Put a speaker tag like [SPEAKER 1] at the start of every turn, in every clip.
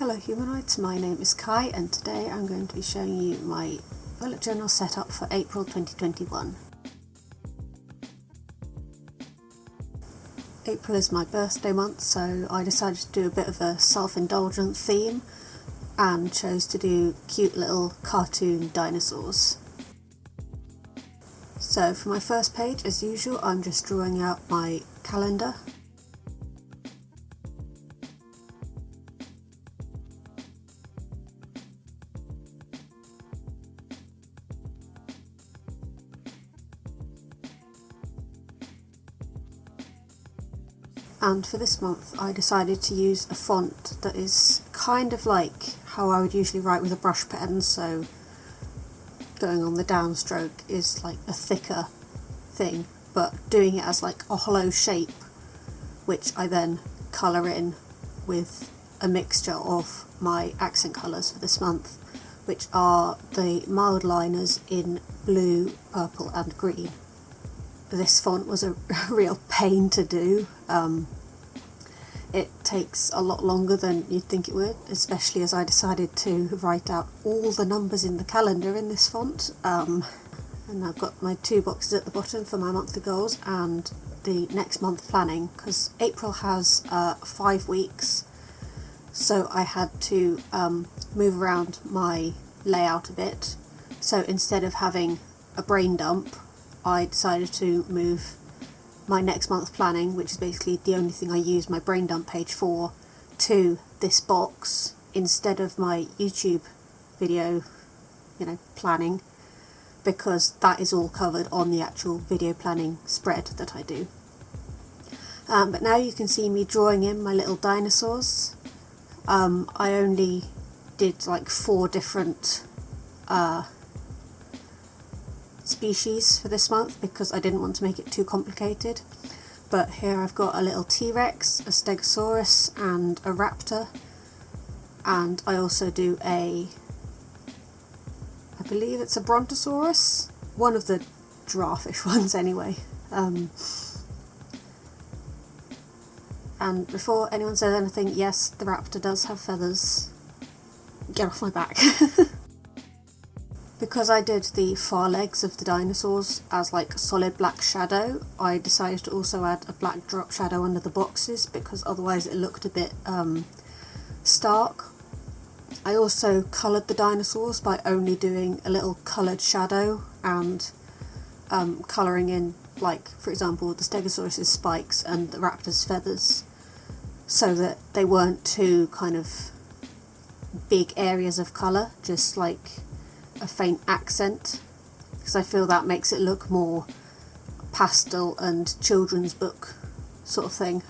[SPEAKER 1] Hello humanoids, my name is Kai and today I'm going to be showing you my bullet journal setup for April 2021. April is my birthday month, so I decided to do a bit of a self-indulgent theme and chose to do cute little cartoon dinosaurs. So for my first page, as usual, I'm just drawing out my calendar. And for this month I decided to use a font that is kind of like how I would usually write with a brush pen, so going on the downstroke is like a thicker thing, but doing it as like a hollow shape, which I then colour in with a mixture of my accent colours for this month, which are the Mildliners in blue, purple and green. This font was a real pain to do. It takes a lot longer than you'd think it would, especially as I decided to write out all the numbers in the calendar in this font. And I've got my 2 boxes at the bottom for my monthly goals and the next month planning, because April has 5 weeks, so I had to move around my layout a bit. So instead of having a brain dump, I decided to move my next month planning, which is basically the only thing I use my brain dump page for, to this box instead of my YouTube video, planning, because that is all covered on the actual video planning spread that I do. But now you can see me drawing in my little dinosaurs. I only did like 4 different species for this month because I didn't want to make it too complicated. But here I've got a little T-Rex, a Stegosaurus and a Raptor, and I also do I believe it's a Brontosaurus, one of the giraffe-ish ones anyway. And before anyone says anything, yes, the Raptor does have feathers. Get off my back. Because I did the far legs of the dinosaurs as like a solid black shadow, I decided to also add a black drop shadow under the boxes because otherwise it looked a bit stark. I also coloured the dinosaurs by only doing a little coloured shadow and colouring in, like, for example, the Stegosaurus's spikes and the Raptor's feathers, so that they weren't too kind of big areas of colour, just like a faint accent, because I feel that makes it look more pastel and children's book sort of thing.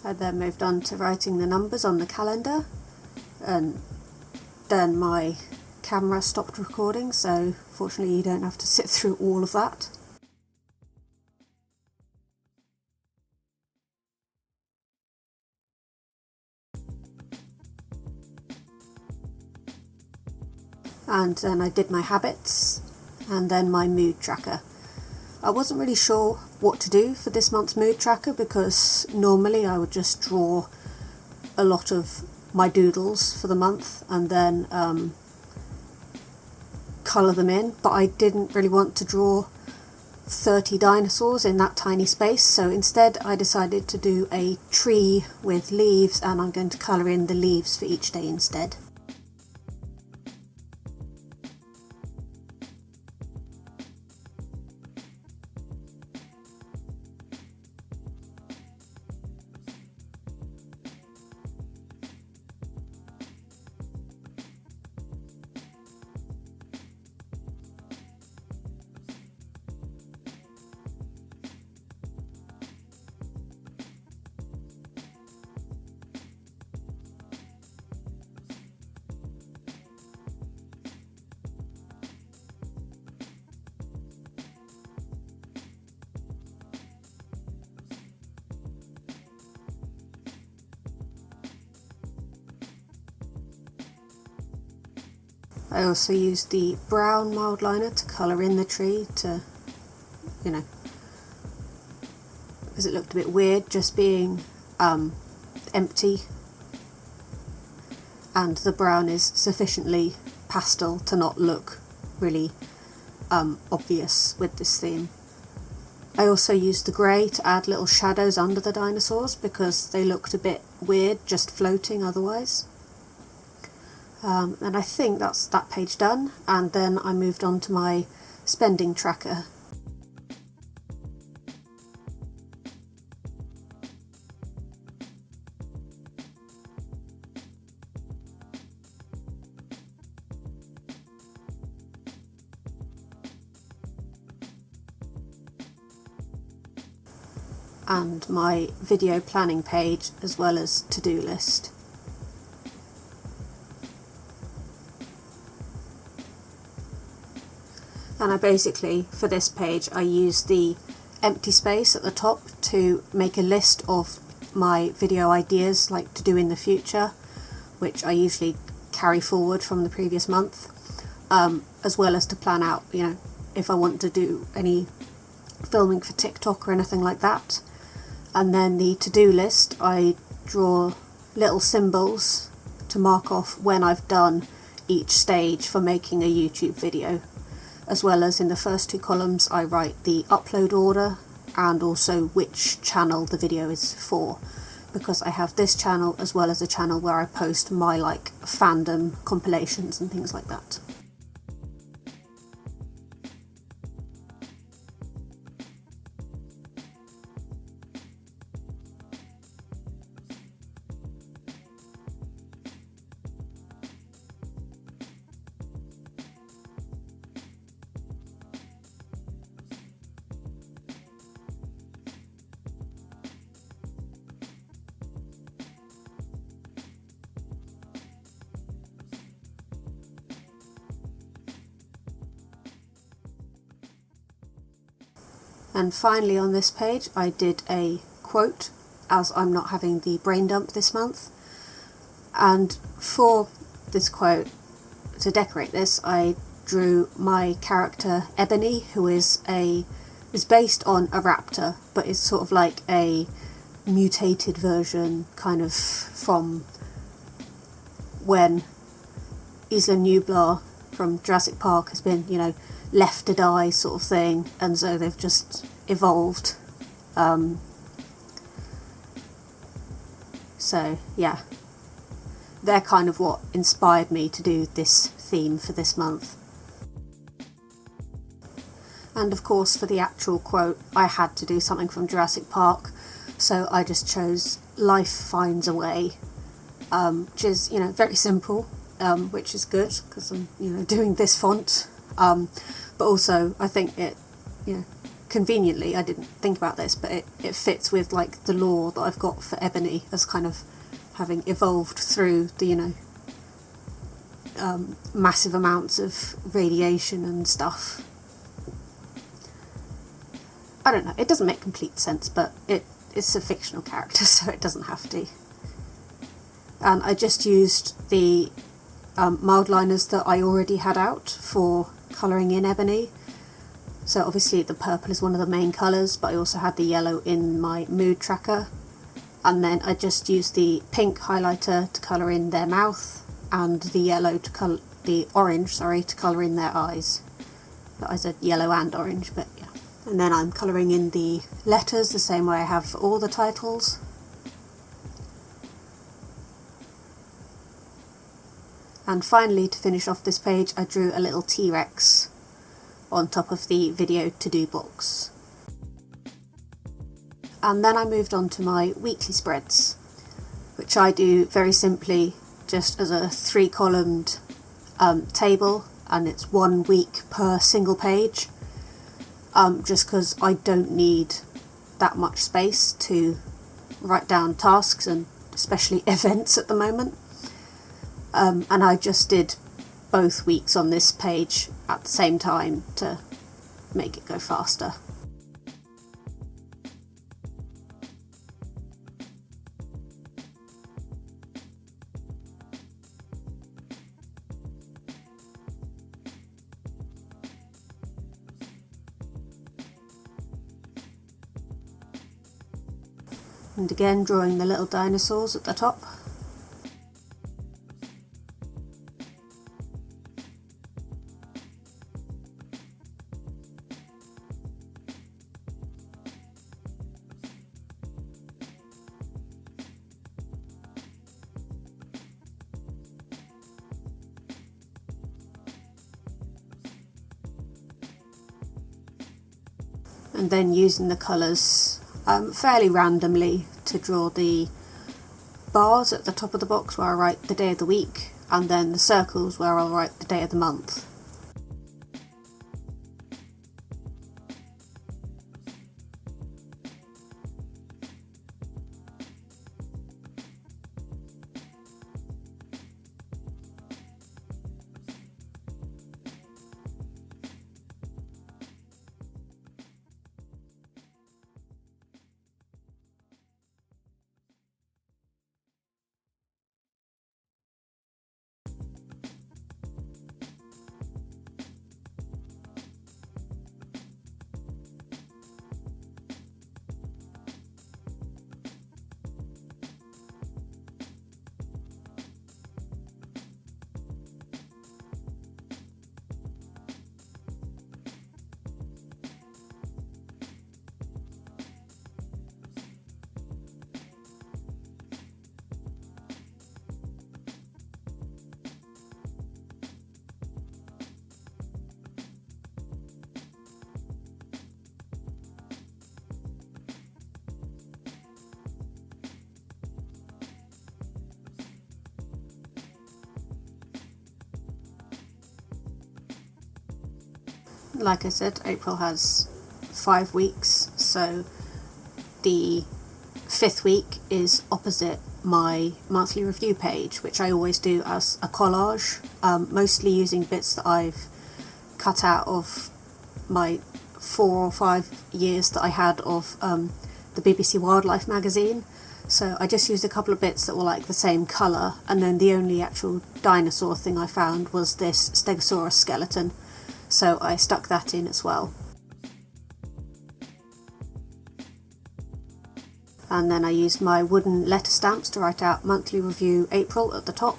[SPEAKER 1] I then moved on to writing the numbers on the calendar, and then my camera stopped recording, so fortunately you don't have to sit through all of that. And then I did my habits and then my mood tracker. I wasn't really sure what to do for this month's mood tracker because normally I would just draw a lot of my doodles for the month and then colour them in, but I didn't really want to draw 30 dinosaurs in that tiny space, so instead I decided to do a tree with leaves, and I'm going to colour in the leaves for each day instead. I also used the brown Mildliner to colour in the tree to, you know, because it looked a bit weird just being empty, and the brown is sufficiently pastel to not look really obvious with this theme. I also used the grey to add little shadows under the dinosaurs because they looked a bit weird just floating otherwise. And I think that's that page done, and then I moved on to my spending tracker. And my video planning page, as well as to-do list. And I basically, for this page, I use the empty space at the top to make a list of my video ideas, like to do in the future, which I usually carry forward from the previous month, as well as to plan out, you know, if I want to do any filming for TikTok or anything like that. And then the to-do list, I draw little symbols to mark off when I've done each stage for making a YouTube video, as well as in the first two columns I write the upload order and also which channel the video is for, because I have this channel as well as a channel where I post my like fandom compilations and things like that. And finally on this page I did a quote, as I'm not having the brain dump this month. And for this quote, to decorate this, I drew my character Ebony, who is based on a raptor, but is sort of like a mutated version, kind of from when Isla Nublar from Jurassic Park has been, you know, left to die sort of thing, and so they've just evolved. So yeah, they're kind of what inspired me to do this theme for this month. And of course for the actual quote I had to do something from Jurassic Park, so I just chose "Life finds a way," which is, you know, very simple, which is good because I'm, you know, doing this font. But also I think it, you know, conveniently, I didn't think about this, but it fits with like the lore that I've got for Ebony as kind of having evolved through the, you know, massive amounts of radiation and stuff. I don't know, it doesn't make complete sense, but it's a fictional character, so it doesn't have to. And I just used the Mildliners that I already had out for colouring in Ebony. So obviously the purple is one of the main colours, but I also had the yellow in my mood tracker. And then I just used the pink highlighter to colour in their mouth, and the yellow to colour, the orange, sorry, to colour in their eyes. But I said yellow and orange, but yeah. And then I'm colouring in the letters the same way I have for all the titles. And finally, to finish off this page, I drew a little T-Rex on top of the video to-do box. And then I moved on to my weekly spreads, which I do very simply just as a 3-columned table, and it's 1 week per single page, just because I don't need that much space to write down tasks and especially events at the moment. And I just did both weeks on this page at the same time to make it go faster. And again drawing the little dinosaurs at the top. And then using the colours fairly randomly to draw the bars at the top of the box where I write the day of the week, and then the circles where I'll write the day of the month. Like I said, April has 5 weeks, so the 5th week is opposite my monthly review page, which I always do as a collage, mostly using bits that I've cut out of my 4 or 5 years that I had of the BBC Wildlife magazine. So I just used a couple of bits that were like the same colour, and then the only actual dinosaur thing I found was this Stegosaurus skeleton. So I stuck that in as well. And then I used my wooden letter stamps to write out monthly review April at the top.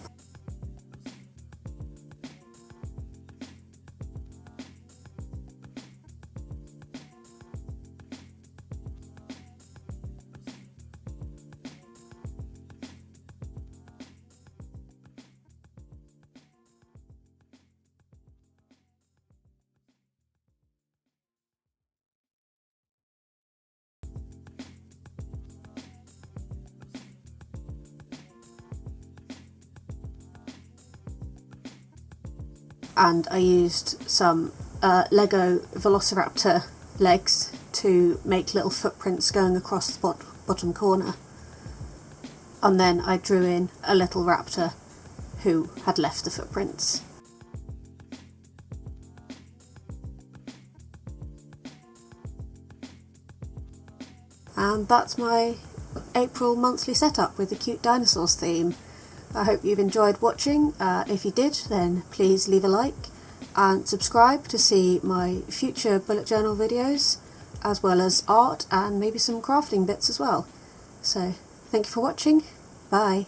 [SPEAKER 1] And I used some Lego Velociraptor legs to make little footprints going across the bottom corner. And then I drew in a little raptor who had left the footprints. And that's my April monthly setup with the cute dinosaurs theme. I hope you've enjoyed watching. If you did, then please leave a like and subscribe to see my future bullet journal videos, as well as art and maybe some crafting bits as well. So thank you for watching. Bye.